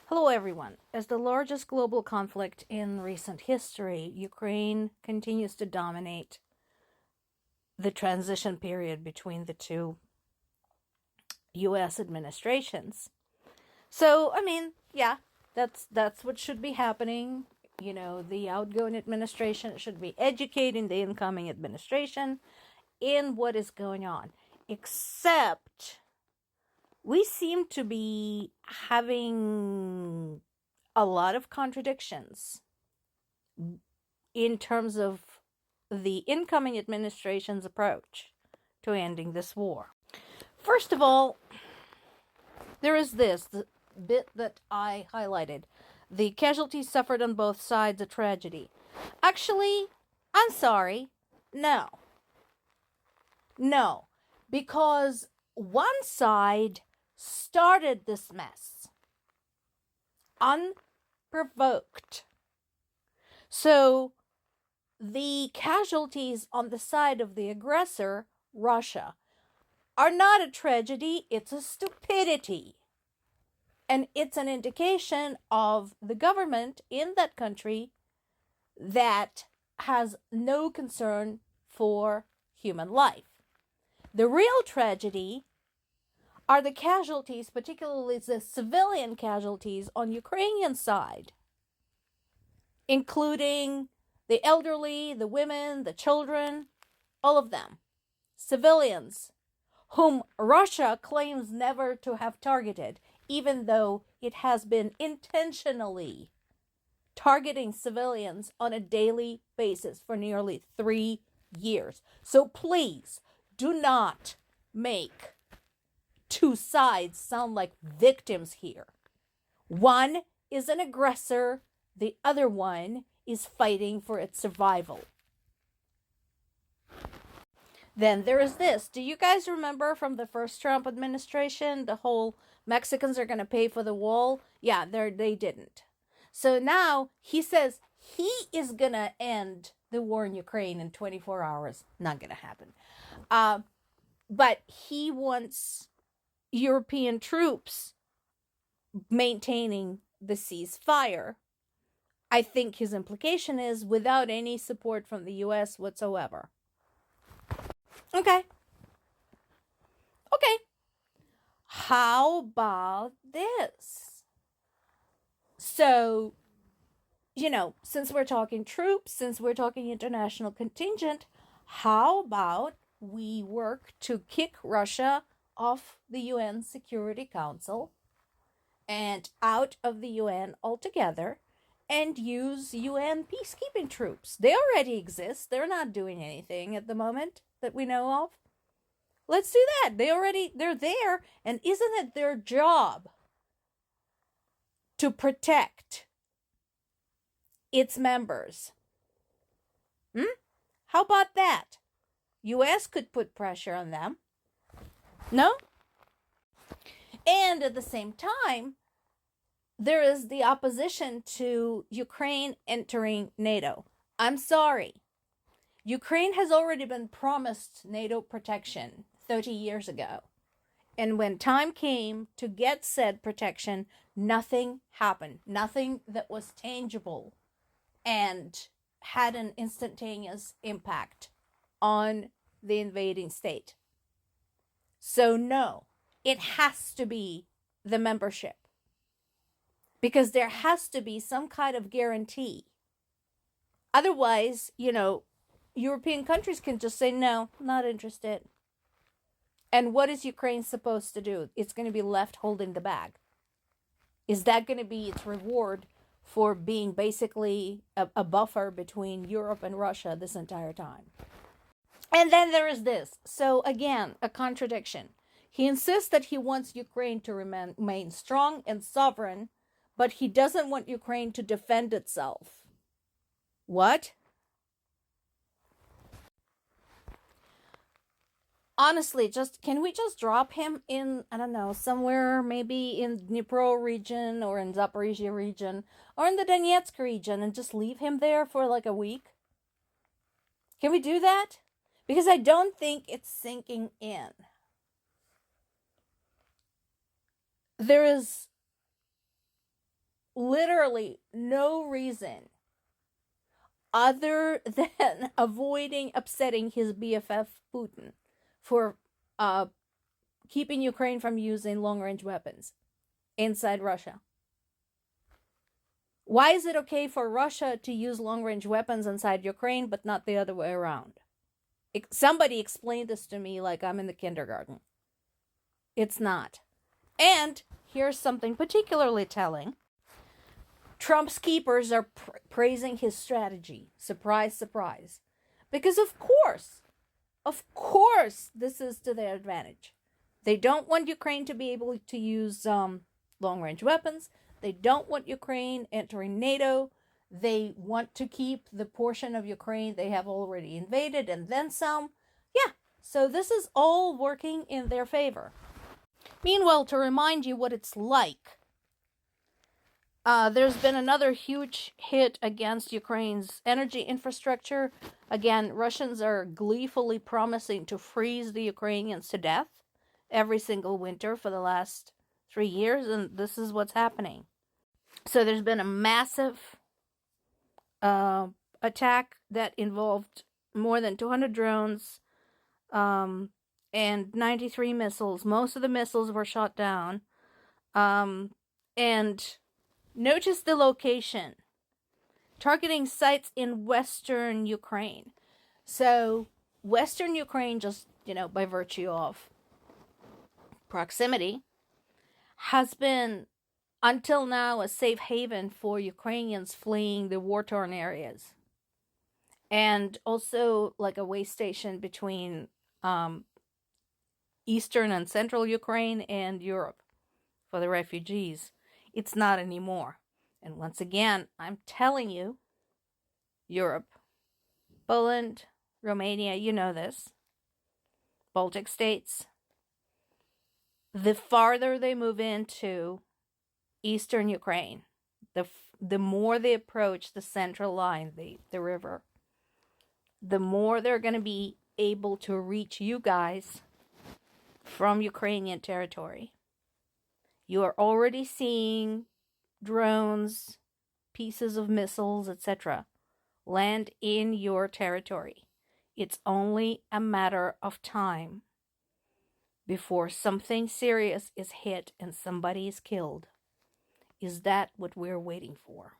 Hello, everyone. As the largest global conflict in recent history, Ukraine continues to dominate the transition period between the two U.S. administrations. So, yeah, that's what should be happening. The outgoing administration should be educating the incoming administration in what is going on. Except we seem to be having a lot of contradictions in terms of the incoming administration's approach to ending this war. First of all, there is the bit that I highlighted. The casualties suffered on both sides a tragedy. Actually, I'm sorry. No. No. Because one side started this mess. Unprovoked. So, the casualties on the side of the aggressor, Russia, are not a tragedy, it's a stupidity. And it's an indication of the government in that country that has no concern for human life. The real tragedy are the casualties, particularly the civilian casualties on Ukrainian side, including the elderly, the women, the children, all of them. Civilians whom Russia claims never to have targeted, even though it has been intentionally targeting civilians on a daily basis for nearly 3 years. So please do not make two sides sound like victims here. One is an aggressor, the other one is fighting for its survival. Then there is this. Do you guys remember from the first Trump administration, the whole Mexicans are going to pay for the wall? Yeah, they didn't. So now he says he is going to end the war in Ukraine in 24 hours. Not going to happen. But he wants European troops maintaining the ceasefire. I think his implication is without any support from the U.S. whatsoever. Okay. How about this? So, since we're talking troops, since we're talking international contingent, how about we work to kick Russia off the UN Security Council and out of the UN altogether and use UN peacekeeping troops? They already exist. They're not doing anything at the moment that we know of. Let's do that. They're there. And isn't it their job to protect its members? How about that? US could put pressure on them. No? And at the same time, there is the opposition to Ukraine entering NATO. I'm sorry. Ukraine has already been promised NATO protection 30 years ago. And when time came to get said protection, nothing happened. Nothing that was tangible and had an instantaneous impact on the invading state. So no, it has to be the membership. Because there has to be some kind of guarantee. Otherwise, European countries can just say, no, not interested. And what is Ukraine supposed to do? It's going to be left holding the bag. Is that going to be its reward for being basically a buffer between Europe and Russia this entire time? And then there is this. So again, a contradiction. He insists that he wants Ukraine to remain strong and sovereign, but he doesn't want Ukraine to defend itself. What? Honestly, can we just drop him in, I don't know, somewhere maybe in Dnipro region or in Zaporizhia region or in the Donetsk region and just leave him there for like a week? Can we do that? Because I don't think it's sinking in. There is literally no reason other than avoiding upsetting his BFF Putin for keeping Ukraine from using long-range weapons inside Russia. Why is it okay for Russia to use long-range weapons inside Ukraine, but not the other way around? Somebody explained this to me like I'm in the kindergarten. It's not. And here's something particularly telling. Trump's keepers are praising his strategy. Surprise, surprise. Because of course, this is to their advantage. They don't want Ukraine to be able to use long-range weapons. They don't want Ukraine entering NATO. They want to keep the portion of Ukraine they have already invaded and then some. Yeah, so this is all working in their favor. Meanwhile, to remind you what it's like, there's been another huge hit against Ukraine's energy infrastructure. Again, Russians are gleefully promising to freeze the Ukrainians to death every single winter for the last 3 years, and this is what's happening. So there's been a massive attack that involved more than 200 drones and 93 missiles. Most of the missiles were shot down. And notice the location. Targeting sites in western Ukraine. So western Ukraine, just, by virtue of proximity, has been until now a safe haven for Ukrainians fleeing the war-torn areas. And also like a way station between eastern and central Ukraine and Europe for the refugees. It's not anymore. And once again, I'm telling you, Europe, Poland, Romania, you know this, Baltic states, the farther they move into eastern Ukraine, the more they approach the central line, the river, the more they're going to be able to reach you guys from Ukrainian territory. You are already seeing drones, pieces of missiles, etc. land in your territory. It's only a matter of time before something serious is hit and somebody is killed. Is that what we're waiting for?